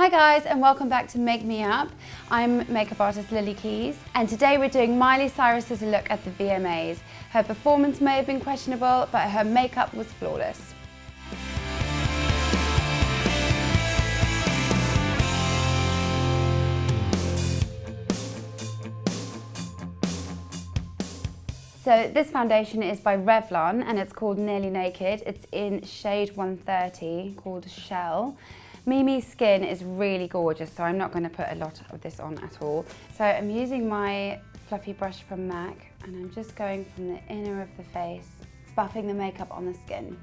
Hi guys, and welcome back to Make Me Up. I'm makeup artist Lilly Keys, and today we're doing Miley Cyrus's look at the VMAs. Her performance may have been questionable, but her makeup was flawless. So this foundation is by Revlon and it's called Nearly Naked. It's in shade 130 called Shell. Mimi's skin is really gorgeous, so I'm not going to put a lot of this on at all. So I'm using my fluffy brush from MAC and I'm just going from the inner of the face, buffing the makeup on the skin.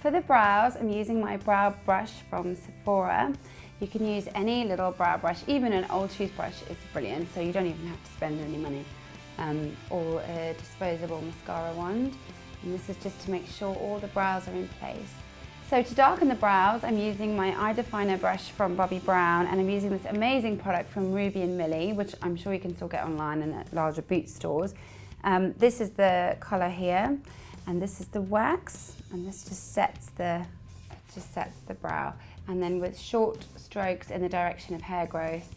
For the brows, I'm using my brow brush from Sephora. You can use any little brow brush, even an old toothbrush is brilliant, so you don't even have to spend any money. Or a disposable mascara wand. And this is just to make sure all the brows are in place. So to darken the brows, I'm using my eye definer brush from Bobbi Brown, and I'm using this amazing product from Ruby and Millie, which I'm sure you can still get online and at larger boot stores. This is the colour here, and this is the wax, and this just sets the brow. And then with short strokes in the direction of hair growth,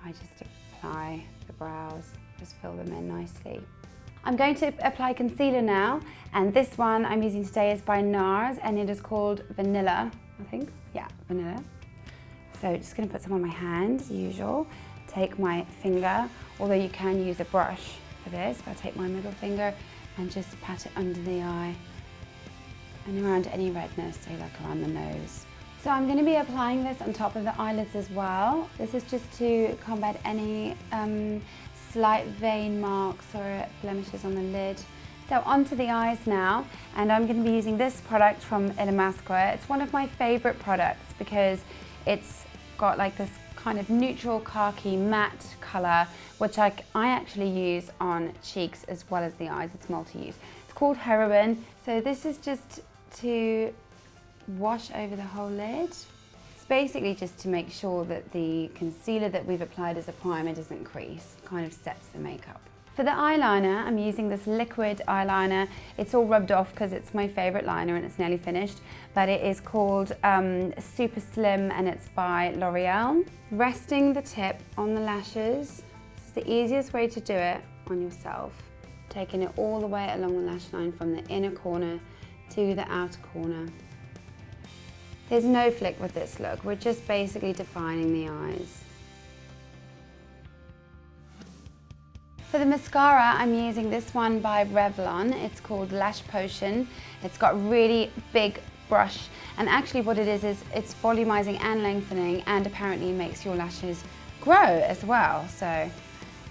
I just apply the brows, just fill them in nicely. I'm going to apply concealer now, and this one I'm using today is by NARS, and it is called Vanilla, I think. Yeah, Vanilla. So just going to put some on my hand, as usual. Take my finger, although you can use a brush for this, but I'll take my middle finger and just pat it under the eye and around any redness, so like around the nose. So I'm going to be applying this on top of the eyelids as well. This is just to combat any slight vein marks or blemishes on the lid. So onto the eyes now, and I'm going to be using this product from Illamasqua. It's one of my favourite products because it's got like this kind of neutral khaki matte colour, which I actually use on cheeks as well as the eyes. It's multi-use. It's called Heroine. So this is just to wash over the whole lid. It's basically just to make sure that the concealer that we've applied as a primer doesn't crease, kind of sets the makeup. For the eyeliner, I'm using this liquid eyeliner. It's all rubbed off because it's my favourite liner and it's nearly finished, but it is called Super Slim and it's by L'Oreal. Resting the tip on the lashes. This is the easiest way to do it on yourself. Taking it all the way along the lash line from the inner corner to the outer corner. There's no flick with this look, we're just basically defining the eyes. For the mascara, I'm using this one by Revlon. It's called Lash Potion. It's got really big brush, and actually what it is it's volumizing and lengthening, and apparently makes your lashes grow as well, so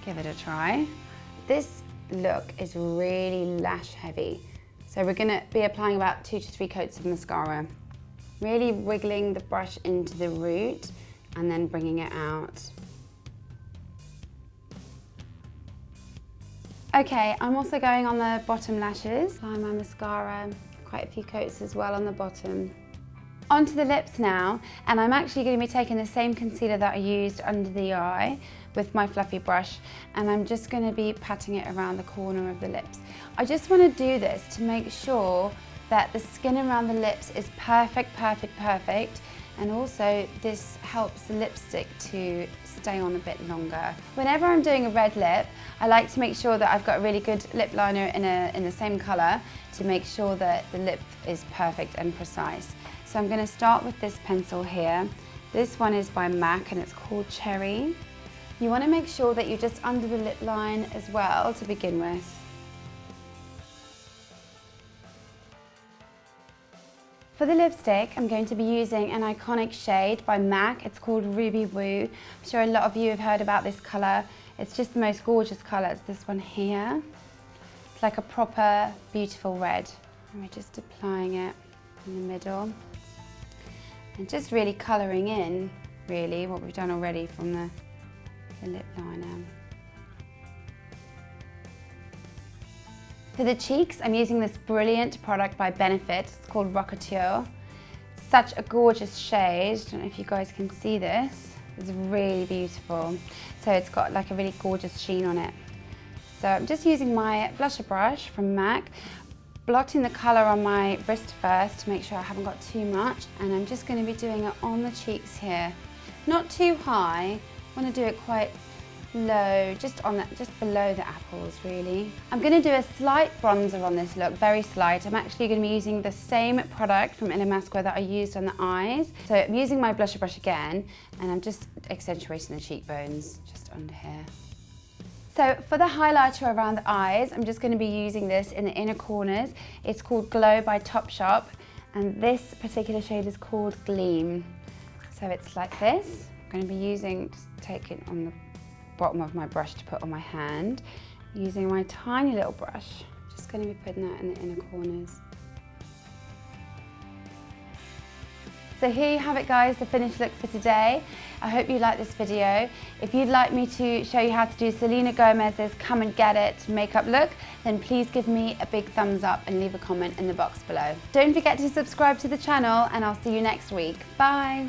give it a try. This look is really lash heavy, so we're going to be applying about 2 to 3 coats of mascara. Really wiggling the brush into the root and then bringing it out. Okay, I'm also going on the bottom lashes. Apply my mascara, quite a few coats as well on the bottom. Onto the lips now, and I'm actually going to be taking the same concealer that I used under the eye with my fluffy brush, and I'm just going to be patting it around the corner of the lips. I just want to do this to make sure that the skin around the lips is perfect, and also this helps the lipstick to stay on a bit longer. Whenever I'm doing a red lip, I like to make sure that I've got a really good lip liner in the same colour to make sure that the lip is perfect and precise. So I'm going to start with this pencil here. This one is by MAC and it's called Cherry. You want to make sure that you're just under the lip line as well to begin with. For the lipstick, I'm going to be using an iconic shade by MAC. It's called Ruby Woo. I'm sure a lot of you have heard about this colour. It's just the most gorgeous colour. It's this one here. It's like a proper, beautiful red. And we're just applying it in the middle. And just really colouring in, really, what we've done already from the lip liner. For the cheeks, I'm using this brilliant product by Benefit. It's called Rockateur. Such a gorgeous shade. I don't know if you guys can see this. It's really beautiful. So it's got like a really gorgeous sheen on it. So I'm just using my blusher brush from MAC. blotting the colour on my wrist first to make sure I haven't got too much, and I'm just going to be doing it on the cheeks here. Not too high, I want to do it quite low, just below the apples really. I'm going to do a slight bronzer on this look, very slight. I'm actually going to be using the same product from Illamasqua that I used on the eyes. So I'm using my blusher brush again, and I'm just accentuating the cheekbones just under here. So for the highlighter around the eyes, I'm just going to be using this in the inner corners. It's called Glow by Topshop, and this particular shade is called Gleam. So it's like this. I'm going to be using, just take it on the bottom of my brush to put on my hand. Using my tiny little brush, just going to be putting that in the inner corners. So here you have it guys, the finished look for today. I hope you liked this video. If you'd like me to show you how to do Selena Gomez's Come and Get It makeup look, then please give me a big thumbs up and leave a comment in the box below. Don't forget to subscribe to the channel, and I'll see you next week. Bye!